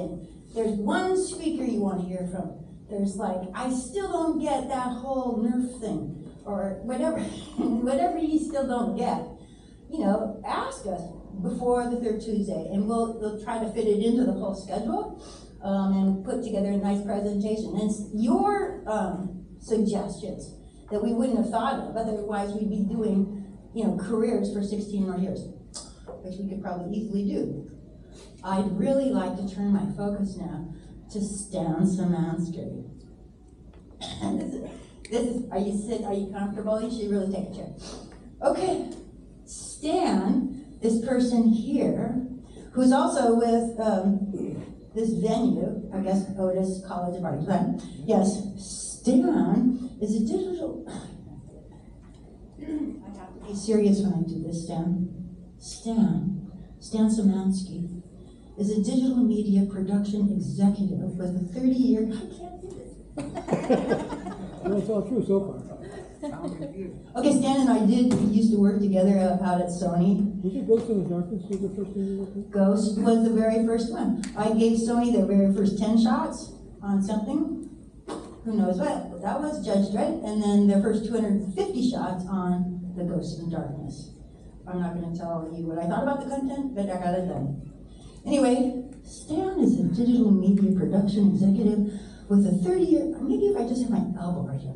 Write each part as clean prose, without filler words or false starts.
question. There's one speaker you want to hear from. There's like, I still don't get that whole nerf thing, or whatever, whatever you still don't get. You know, ask us before the third Tuesday, and we'll try to fit it into the whole schedule and put together a nice presentation. And it's your suggestions that we wouldn't have thought of, otherwise we'd be doing, you know, careers for 16 more years, which we could probably easily do. I'd really like to turn my focus now to Szymanski. Are you comfortable? You should really take a chair. Okay, Stan, this person here, who's also with this venue, I guess Otis College of Art and Design. Yes, Stan is a digital, I have to be serious when I do this, Stan Szymanski is a digital media production executive with a 30-year, I can't do this. Well, it's all true so far. Okay, Stan and I used to work together out at Sony. Was it Ghost in the Darkness was the first thing you worked on? Ghost was the very first one. I gave Sony their very first 10 shots on something. Who knows what? That was Judge Dredd. And then their first 250 shots on the Ghost in the Darkness. I'm not going to tell you what I thought about the content, but I got it done. Anyway, Stan is a digital media production executive with a 30-year, maybe if I just have my elbow right here,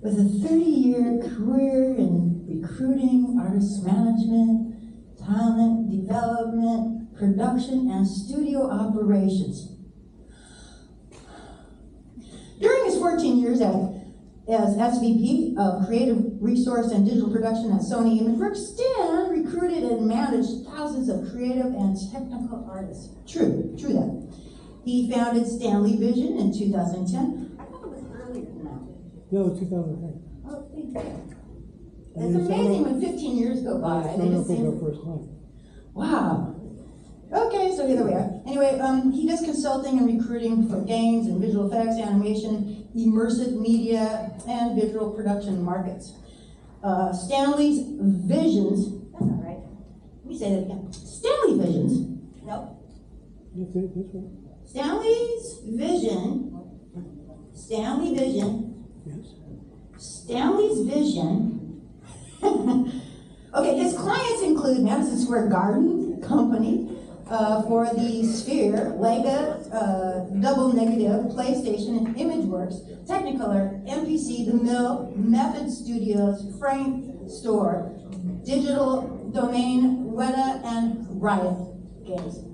with a 30-year career in recruiting, artist management, talent development, production, and studio operations. During his 14 years as SVP of Creative Resource and Digital Production at Sony ImageWorks, Stan recruited and managed thousands of creative and technical artists. True that. He founded Stanley Vision in 2010. I thought it was earlier than that. No, 2010. Oh, thank you. It's amazing when 15 years go by. They just seem... first time. Wow. Okay, so here we are. Anyway, he does consulting and recruiting for games and visual effects, animation, immersive media, and visual production markets. Stanley's Visions, that's not right. Let me say that again. Stanley Visions, no. That's it, this one. Stanley Vision, yes. Stanley's Vision. Okay, his clients include Madison Square Garden Company, for the Sphere, Lega, Double Negative, PlayStation, and ImageWorks, Technicolor, MPC, The Mill, Method Studios, Frank Store, Digital Domain, Weta, and Riot Games.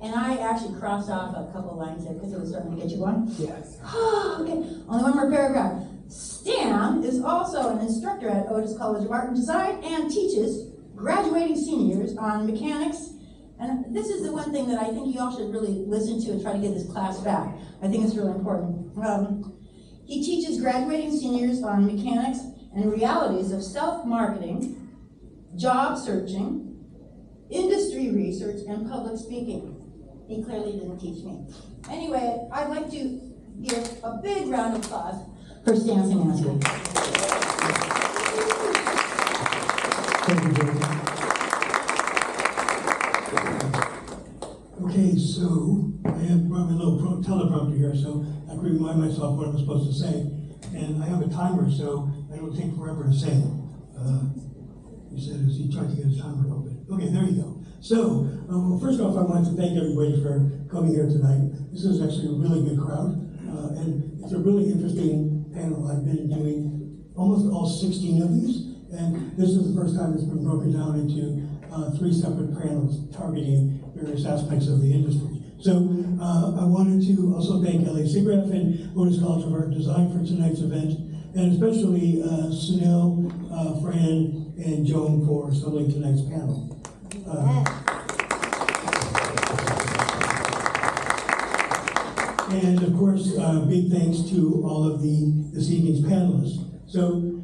And I actually crossed off a couple lines there because it was starting to get you going. Yes. Okay, only one more paragraph. Stan is also an instructor at Otis College of Art and Design and teaches graduating seniors on mechanics. And this is the one thing that I think you all should really listen to and try to get this class back. I think it's really important. He teaches graduating seniors on mechanics and realities of self-marketing, job searching, industry research, and public speaking. He clearly didn't teach me. Anyway, I'd like to give a big round of applause for Stan Szymanski. Thank you, Joan. Okay, so I have brought my little teleprompter here, so I can remind myself what I'm supposed to say. And I have a timer, so I don't take forever to say it. He said as he tried to get his timer open. Okay, there you go. So, well, first off, I want to thank everybody for coming here tonight. This is actually a really good crowd, and it's a really interesting panel. I've been doing almost all 16 of these, and this is the first time it's been broken down into 3 separate panels targeting various aspects of the industry. So I wanted to also thank SIGGRAPH and Otis College of Art and Design for tonight's event, and especially Sunil, Fran, and Joan for assembling tonight's panel. And of course, big thanks to all of this evening's panelists. So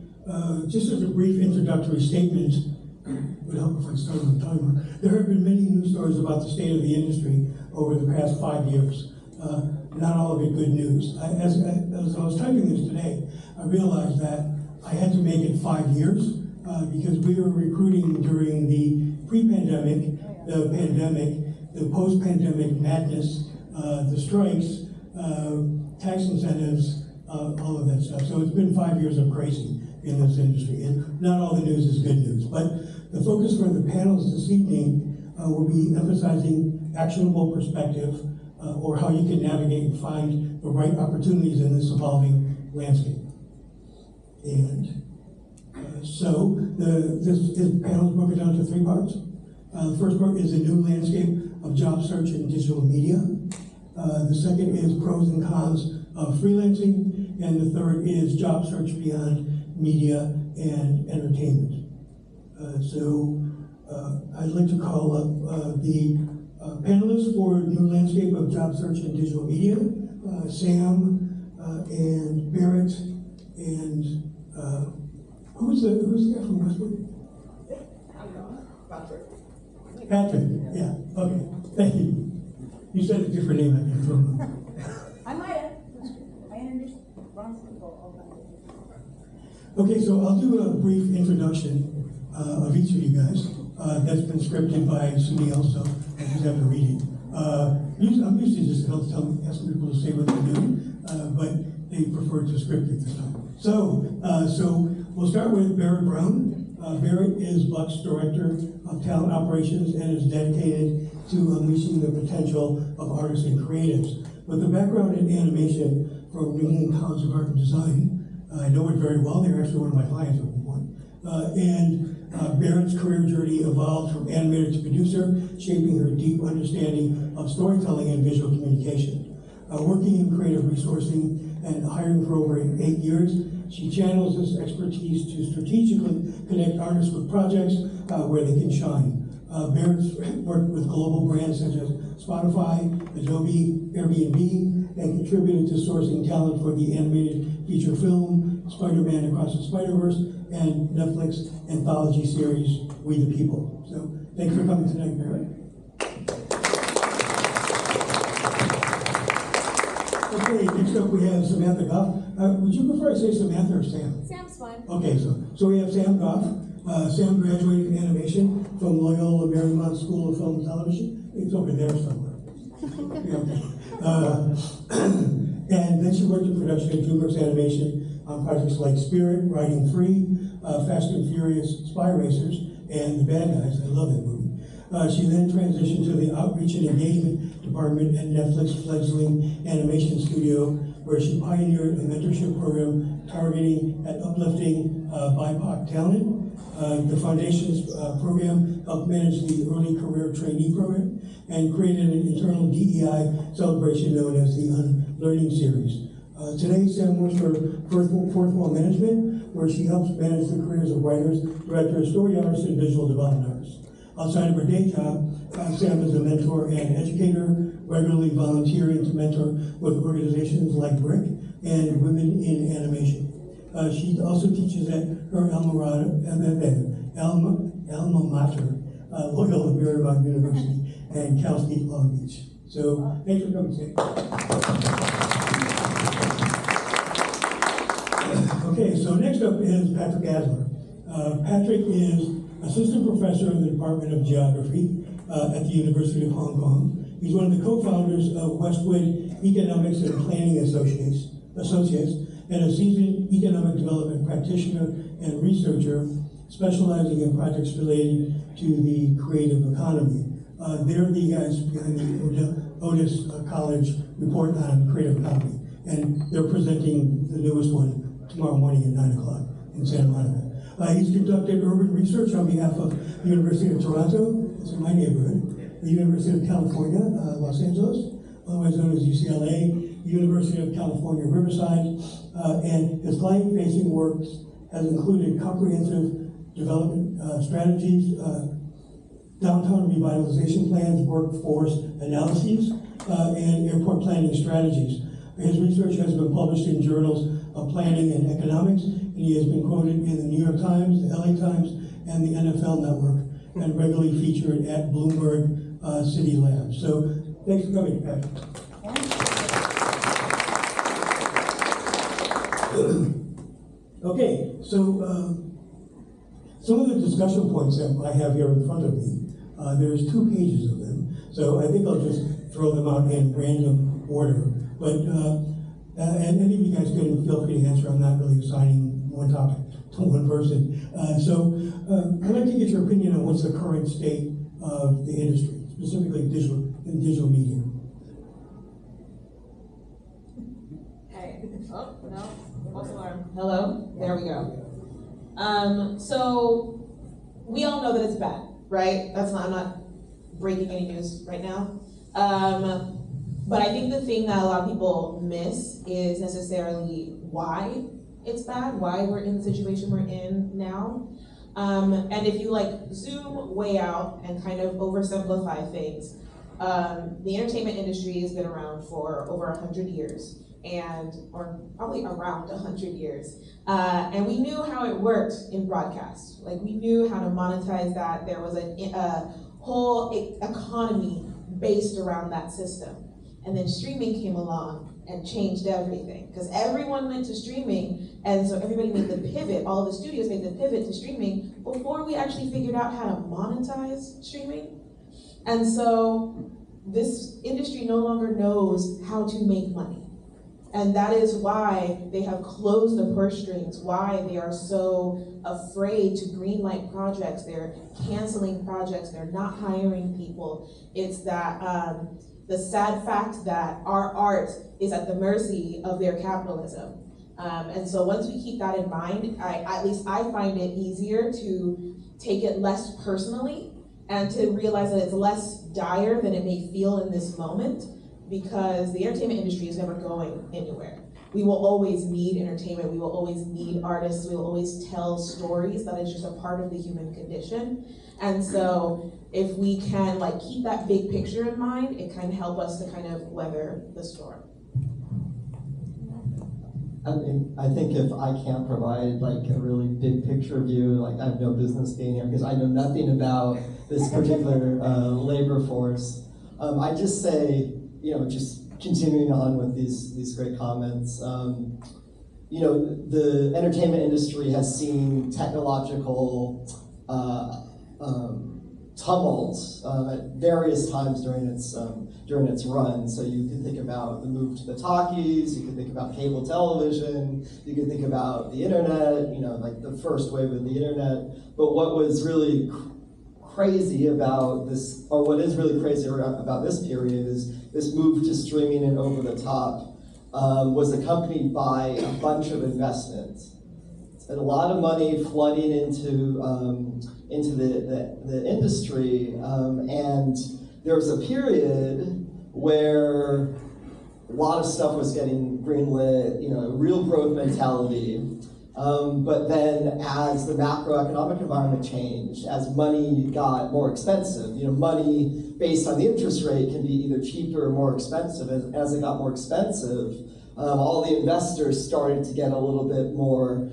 just as a brief introductory statement, would help if I started with the timer. There have been many news stories about the state of the industry over the past 5 years. Not all of it good news. As I was typing this today, I realized that I had to make it 5 years because we were recruiting during the pre-pandemic, the pandemic, the post-pandemic madness, the strikes, tax incentives, all of that stuff. So it's been 5 years of crazy in this industry, and not all the news is good news. But the focus for the panels this evening will be emphasizing actionable perspective, or how you can navigate and find the right opportunities in this evolving landscape. And so this panel is broken down to 3 parts. The first part is a new landscape of job search and digital media. The second is pros and cons of freelancing. And the third is job search beyond media and entertainment. I'd like to call up the panelists for new landscape of job search and digital media, Sam and Barrett, and who's the guy from Westwood? Patrick, yeah, okay, thank you. You said a different name, I can't remember. I might have. I introduced wrong people. Okay, so I'll do a brief introduction of each of you guys. That's been scripted by Sumi also. I just have to read it. I'm usually just asking people to say what they do, but they prefer to script it this time. So we'll start with Barrett Brown. Barrett is Buck's Director of Talent Operations and is dedicated to unleashing the potential of artists and creatives. With a background in animation from New England College of Art and Design, I know it very well. They're actually one of my clients at one point. Barrett's career journey evolved from animator to producer, shaping her deep understanding of storytelling and visual communication. Working in creative resourcing and hiring for over 8 years, she channels this expertise to strategically connect artists with projects where they can shine. Barrett's worked with global brands such as Spotify, Adobe, Airbnb, and contributed to sourcing talent for the animated feature film, Spider-Man Across the Spider-Verse, and Netflix anthology series, We the People. So thanks for coming tonight, Barrett. Okay, next up we have Samantha Goff. Would you prefer I say Samantha or Sam? Sam's fine. Okay, so we have Sam Goff. Sam graduated in animation from Loyola Marymount School of Film and Television. It's over there somewhere. Yeah, okay. And then she worked in production at DreamWorks Animation on projects like Spirit, Riding Free, Fast and Furious, Spy Racers, and The Bad Guys. I love that movie. She then transitioned to the Outreach and Engagement Department at Netflix fledgling animation studio, where she pioneered a mentorship program targeting at uplifting BIPOC talent. The Foundation's program helped manage the Early Career Trainee Program and created an internal DEI celebration known as the Unlearning Series. Today, Sam works for Fourth Wall Management, where she helps manage the careers of writers, directors, story artists, and visual development artists. Outside of her day job, Sam is a mentor and educator, regularly volunteering to mentor with organizations like BRIC and Women in Animation. She also teaches at her alma mater, Loyola Marymount University, and Cal State Long Beach. So thanks for coming, Sam. Okay, so next up is Patrick Asler. Patrick is Assistant Professor in the Department of Geography at the University of Hong Kong. He's one of the co-founders of Westwood Economics and Planning Associates, and a seasoned economic development practitioner and researcher specializing in projects related to the creative economy. They're the guys behind the Otis College report on creative economy, and they're presenting the newest one tomorrow morning at 9 o'clock in Santa Monica. He's conducted urban research on behalf of the University of Toronto, it's in my neighborhood, the University of California, Los Angeles, otherwise known as UCLA, the University of California, Riverside, and his client-facing works has included comprehensive development strategies, downtown revitalization plans, workforce analyses, and airport planning strategies. His research has been published in journals of planning and economics, and he has been quoted in the New York Times, the LA Times, and the NFL Network, and regularly featured at Bloomberg City Labs. So thanks for coming, Patrick. Okay, so some of the discussion points that I have here in front of me, there's 2 pages of them, so I think I'll just throw them out in random order. But, and any of you guys can feel free to answer. I'm not really assigning one topic to one person. So I'd like to get your opinion on what's the current state of the industry, specifically digital media. Hey, oh, no, false alarm. Hello, there we go. So we all know that it's bad, right? I'm not breaking any news right now. But I think the thing that a lot of people miss is necessarily why it's bad, why we're in the situation we're in now. And if you like zoom way out and kind of oversimplify things, the entertainment industry has been around for over 100 years, or probably around 100 years. And we knew how it worked in broadcast. Like, we knew how to monetize that. There was a whole economy based around that system. And then streaming came along and changed everything, because everyone went to streaming, and so everybody made the pivot, all of the studios made the pivot to streaming before we actually figured out how to monetize streaming. And so this industry no longer knows how to make money. And that is why they have closed the purse strings, why they are so afraid to greenlight projects. They're canceling projects, they're not hiring people. It's that the sad fact that our art is at the mercy of their capitalism. And so once we keep that in mind, at least I find it easier to take it less personally and to realize that it's less dire than it may feel in this moment, because the entertainment industry is never going anywhere. We will always need entertainment, we will always need artists, we will always tell stories. That is just a part of the human condition. And so if we can keep that big picture in mind, it can help us to kind of weather the storm. I think if I can't provide a really big picture view, I have no business being here because I know nothing about this particular labor force. I just say, just continuing on with these great comments, the entertainment industry has seen technological tumults at various times during its run. So you can think about the move to the talkies, you can think about cable television, you can think about the internet, the first wave of the internet. But what was really crazy about this, or what is really crazy about this period, is this move to streaming and over the top was accompanied by a bunch of investments. And a lot of money flooding into the industry, and there was a period where a lot of stuff was getting greenlit, real growth mentality. But then as the macroeconomic environment changed, as money got more expensive, money based on the interest rate can be either cheaper or more expensive. As it got more expensive, all the investors started to get a little bit more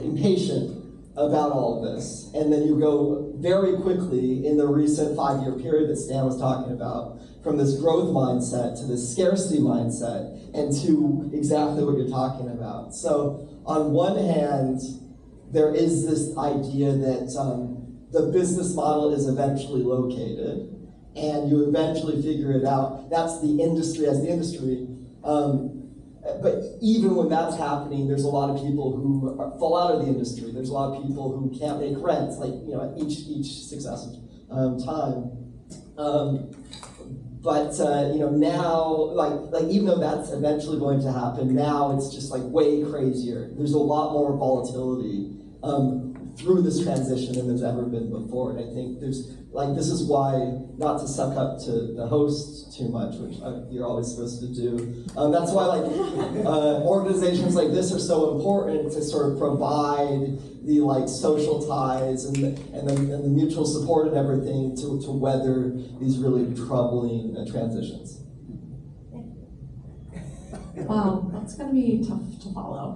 impatient about all of this. And then you go very quickly in the recent 5-year period that Stan was talking about, from this growth mindset to this scarcity mindset, and to exactly what you're talking about. So on one hand, there is this idea that the business model is eventually located, and you eventually figure it out. That's the industry as the industry. But even when that's happening, there's a lot of people who fall out of the industry. There's a lot of people who can't make rent, each successive time. But now, even though that's eventually going to happen, now it's just way crazier. There's a lot more volatility through this transition than there's ever been before. And I think this is why, not to suck up to the host too much, which you're always supposed to do. That's why organizations like this are so important, to sort of provide the social ties and the mutual support and everything to weather these really troubling transitions. Wow, that's going to be tough to follow.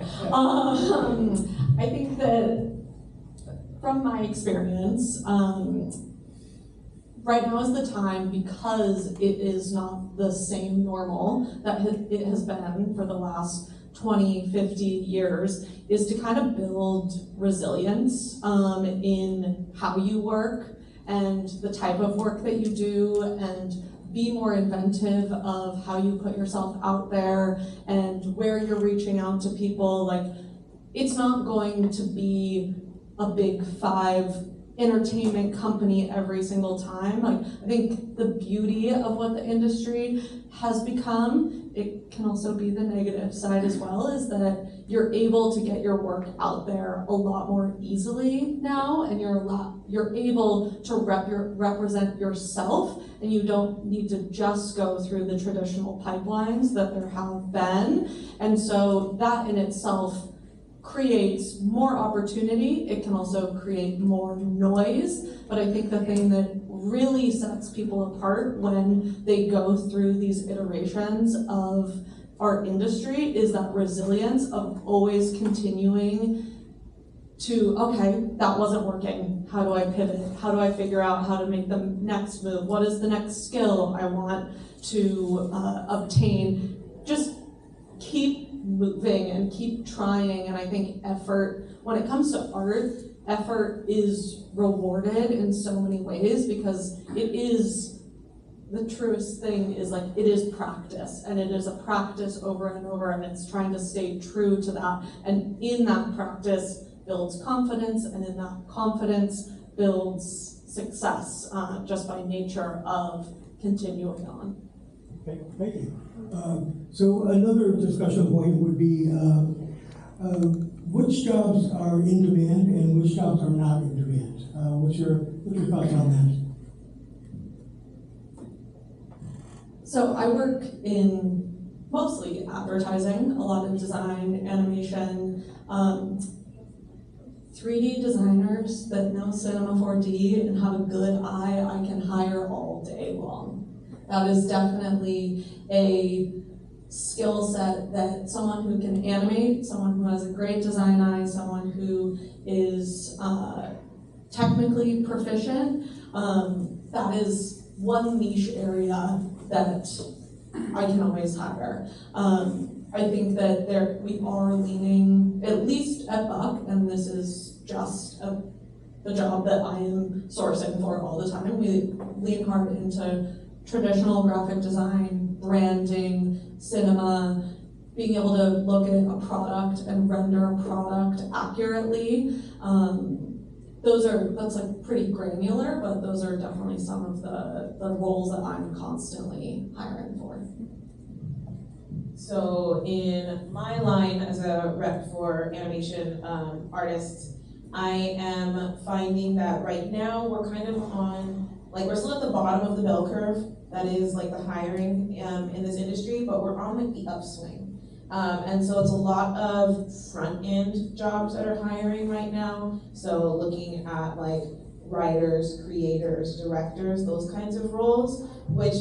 I think that from my experience, right now is the time, because it is not the same normal that it has been for the last 20, 50 years, is to kind of build resilience in how you work and the type of work that you do, and be more inventive of how you put yourself out there and where you're reaching out to people. Like, it's not going to be a big 5 entertainment company every single time. Like, I think the beauty of what the industry has become, it can also be the negative side as well, is that you're able to get your work out there a lot more easily now, and you're able to represent yourself, and you don't need to just go through the traditional pipelines that there have been. And so that in itself creates more opportunity. It can also create more noise, but I think the thing that really sets people apart when they go through these iterations of our industry is that resilience of always continuing to, okay, that wasn't working. How do I pivot? How do I figure out how to make the next move? What is the next skill I want to obtain? Just keep moving and keep trying. And I think effort, when it comes to art, effort is rewarded in so many ways, because it is, the truest thing is, like, it is practice, and it is a practice over and over, and it's trying to stay true to that. And in that practice builds confidence, and in that confidence builds success, just by nature of continuing on. Okay, thank you. So another discussion point would be which jobs are in demand and which jobs are not in demand. What's your thoughts on that? So I work in mostly advertising, a lot of design, animation, 3D designers that know Cinema 4D and have a good eye, I can hire all day long. That is definitely a skill set that someone who can animate, someone who has a great design eye, someone who is technically proficient, that is one niche area that I can always hire. I think that we are leaning, at least at Buck, and this is just the job that I am sourcing for all the time, we lean hard into traditional graphic design, branding, cinema, being able to look at a product and render a product accurately. That's like pretty granular, but those are definitely some of the roles that I'm constantly hiring for. So in my line as a rep for animation artists, I am finding that right now we're kind of on, like, we're still at the bottom of the bell curve, that is like the hiring in this industry, but we're on like the upswing. And so it's a lot of front end jobs that are hiring right now. So looking at like writers, creators, directors, those kinds of roles, which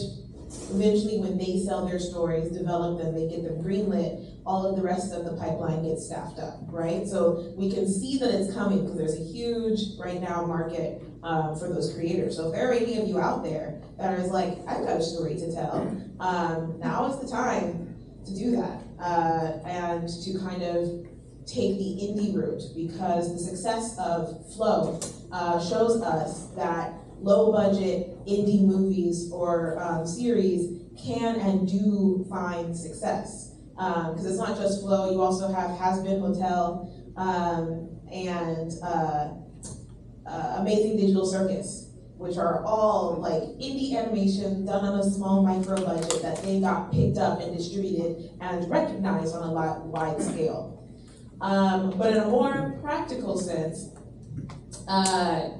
eventually when they sell their stories, develop them, they get them greenlit, all of the rest of the pipeline gets staffed up, right? So we can see that it's coming because there's a huge, right now, market for those creators. So if there are any of you out there that are like, I've got a story to tell, now is the time to do that and to kind of take the indie route, because the success of Flow shows us that low budget indie movies or series can and do find success. Because it's not just Flow, you also have Has Been Hotel and Amazing Digital Circus, which are all like indie animation done on a small micro budget that they got picked up and distributed and recognized on a wide scale. But in a more practical sense,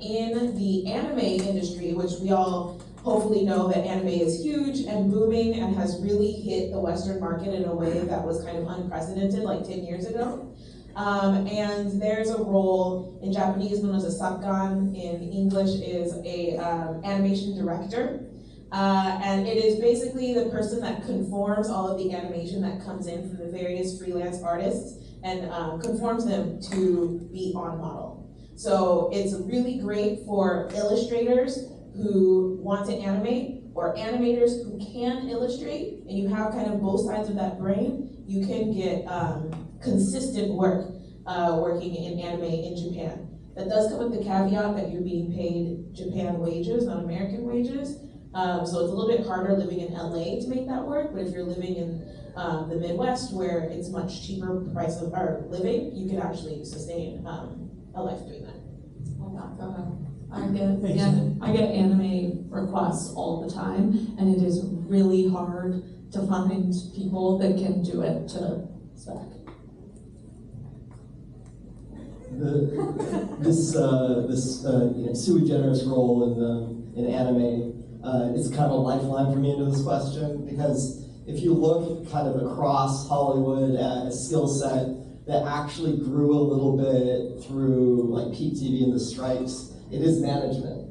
in the anime industry, which we all hopefully know that anime is huge and booming and has really hit the Western market in a way that was kind of unprecedented like 10 years ago. And there's a role in Japanese known as a sakkan, in English is a animation director. And it is basically the person that conforms all of the animation that comes in from the various freelance artists and conforms them to be on model. So it's really great for illustrators who want to animate, or animators who can illustrate, and you have kind of both sides of that brain. You can get consistent work working in anime in Japan. That does come with the caveat that you're being paid Japan wages, not American wages, So it's a little bit harder living in LA to make that work, but if you're living in the Midwest where it's much cheaper price of or living, you can actually sustain a life doing that. Oh, yeah, go ahead. I get anime requests all the time, and it is really hard to find people that can do it to spec. This sui generis role in anime is kind of a lifeline for me into this question, because if you look kind of across Hollywood at a skill set that actually grew a little bit through like peak TV and the strikes, it is management.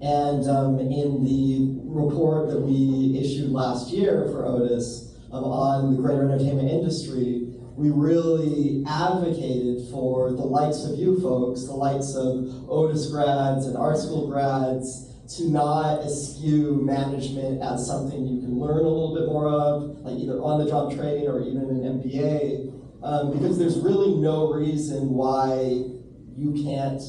And in the report that we issued last year for Otis on the greater entertainment industry, we really advocated for the likes of you folks, the likes of Otis grads and art school grads, to not eschew management as something you can learn a little bit more of, like either on-the-job training or even an MBA, because there's really no reason why you can't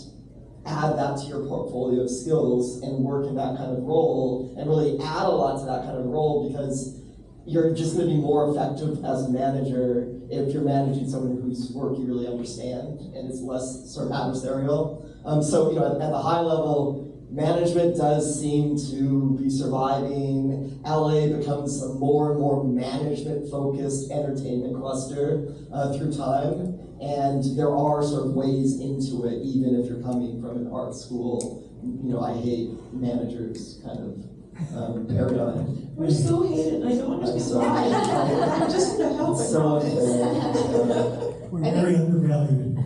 add that to your portfolio of skills and work in that kind of role, and really add a lot to that kind of role, because you're just going to be more effective as a manager if you're managing someone whose work you really understand and it's less sort of adversarial. So, at the high level, management does seem to be surviving. LA becomes a more and more management-focused entertainment cluster through time. And there are sort of ways into it, even if you're coming from an art school, I hate managers kind of paradigm. We're so hated, I don't understand why. I'm just gonna help it. So unfair. We're very undervalued.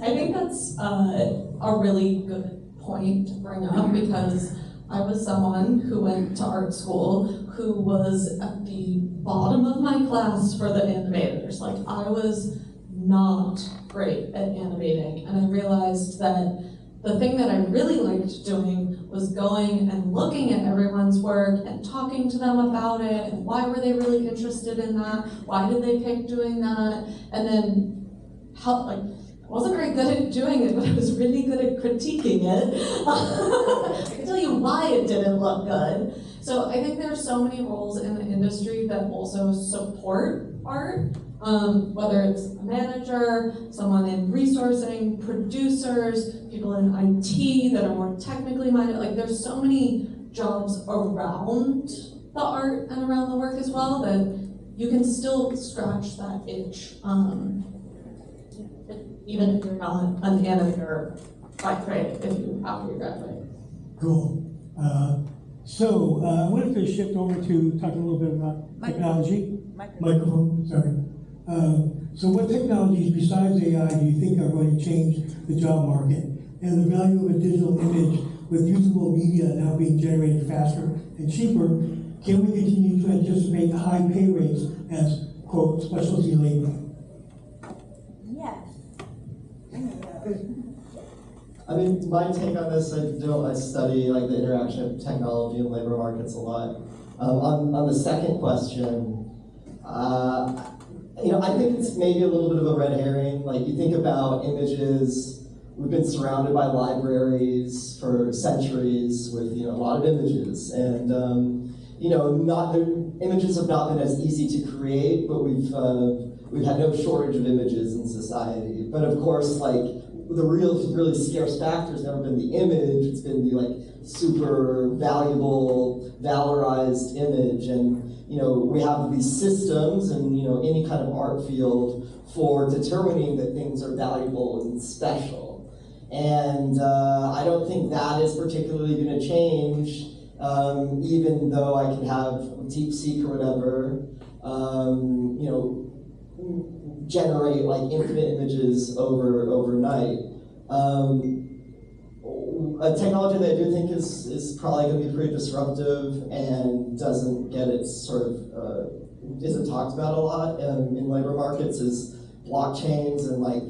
I think that's a really good point to bring up, because I was someone who went to art school who was at the bottom of my class for the animators. Like, I was not great at animating, and I realized that the thing that I really liked doing was going and looking at everyone's work and talking to them about it, and why were they really interested in that, why did they pick doing that, and then help, like, I wasn't very good at doing it, but I was really good at critiquing it. I can tell you why it didn't look good. So I think there's so many roles in the industry that also support art, whether it's a manager, someone in resourcing, producers, people in IT that are more technically minded. Like, there's so many jobs around the art and around the work as well that you can still scratch that itch. Even if you're not an animator by trade, after you graduate. Cool. So I wanted to shift over to talk a little bit about technology. Microphone, sorry. So what technologies besides AI do you think are going to change the job market, and the value of a digital image with usable media now being generated faster and cheaper? Can we continue to anticipate high pay rates as, quote, specialty labor? Yes. I mean, my take on this, I study like the interaction of technology and labor markets a lot. On the second question, I think it's maybe a little bit of a red herring. Like, you think about images, we've been surrounded by libraries for centuries with a lot of images, and images have not been as easy to create, but we've had no shortage of images in society. But of course, like, the really scarce factor has never been the image, it's been the like super valuable, valorized image. And we have these systems and any kind of art field for determining that things are valuable and special. And I don't think that is particularly going to change, even though I can have DeepSeek or whatever, generate like infinite images overnight. A technology that I do think is probably going to be pretty disruptive and doesn't get its sort of isn't talked about a lot in labor markets is blockchains. And like,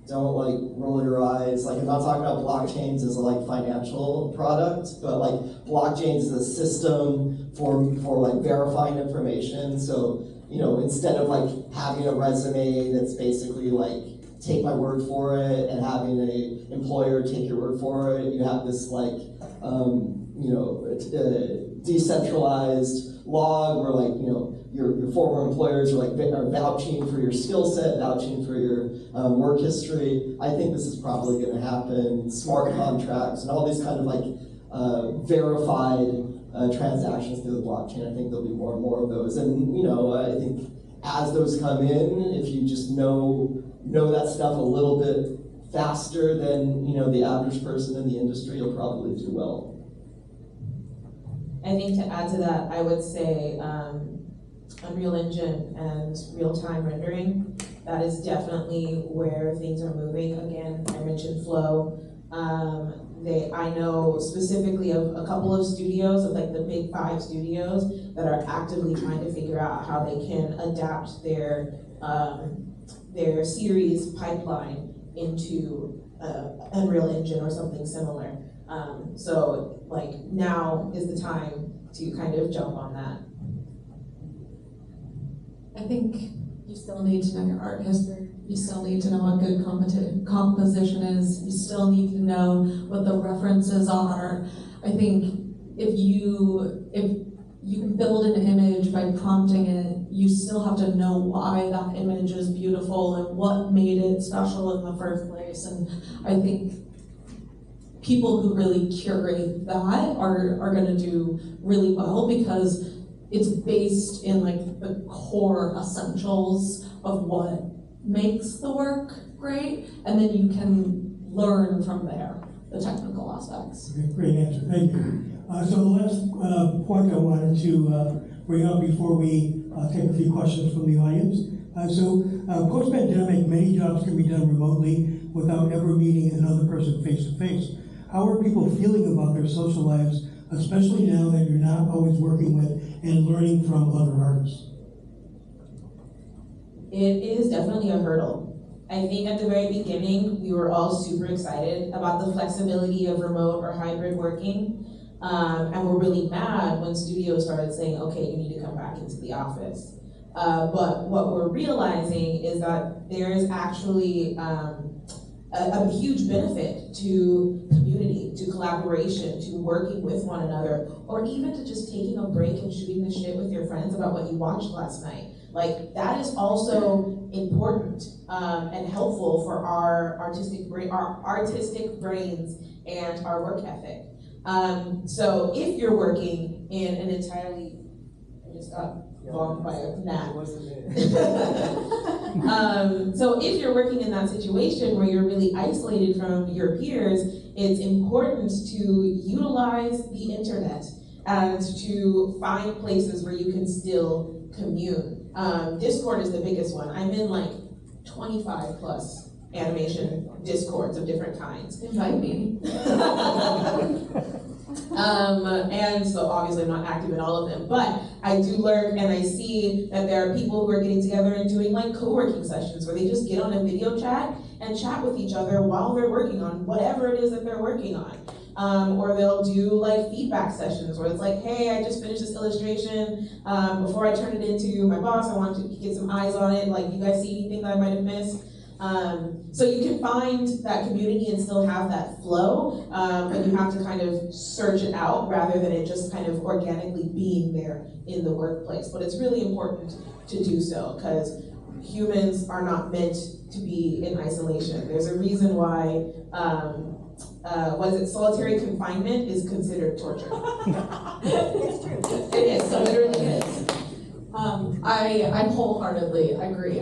don't like roll your eyes. Like, I'm not talking about blockchains as a like financial product, but like blockchains is a system for like verifying information. So instead of like having a resume that's basically like take my word for it and having an employer take your word for it, you have this like decentralized log where like, you know, your former employers are vouching for your skill set, vouching for your work history. I think this is probably going to happen. Smart contracts and all these kind of like verified transactions through the blockchain. I think there'll be more and more of those. And you know, I think as those come in, if you just know that stuff a little bit faster than, you know, the average person in the industry, you'll probably do well. I think to add to that, I would say Unreal Engine and real-time rendering, that is definitely where things are moving. Again, I mentioned Flow. I know specifically of a couple of studios, of like the big 5 studios, that are actively trying to figure out how they can adapt their series pipeline into Unreal Engine or something similar. So like now is the time to kind of jump on that. I think you still need to know your art history. You still need to know what good composition is. You still need to know what the references are. I think if you can build an image by prompting it, you still have to know why that image is beautiful and what made it special in the first place. And I think people who really curate that are gonna do really well, because it's based in like the core essentials of what makes the work great, and then you can learn from there, the technical aspects. Okay, great answer, thank you. So the last point I wanted to bring up before we take a few questions from the audience. Post-pandemic, many jobs can be done remotely without ever meeting another person face-to-face. How are people feeling about their social lives, especially now that you're not always working with and learning from other artists? It is definitely a hurdle. I think at the very beginning, we were all super excited about the flexibility of remote or hybrid working. And we're really mad when studios started saying, okay, you need to come back into the office. But what we're realizing is that there is actually a huge benefit to community, to collaboration, to working with one another, or even to just taking a break and shooting the shit with your friends about what you watched last night. Like, that is also important and helpful for our artistic brains and our work ethic. So if you're working in an entirely, I just got bombed by a gnat. So if you're working in that situation where you're really isolated from your peers, it's important to utilize the internet and to find places where you can still commune. Discord is the biggest one. I'm in like 25 plus animation discords of different kinds. Invite me. And so obviously I'm not active in all of them, but I do learn and I see that there are people who are getting together and doing like co-working sessions where they just get on a video chat and chat with each other while they're working on whatever it is that they're working on. Or they'll do like feedback sessions where it's like, hey, I just finished this illustration. Before I turn it into my boss, I want to get some eyes on it. Like, you guys see anything that I might have missed? So you can find that community and still have that flow, but you have to kind of search it out rather than it just kind of organically being there in the workplace. But it's really important to do so, because humans are not meant to be in isolation. There's a reason why solitary confinement is considered torture. It's true. It is, so literally it is. I wholeheartedly agree.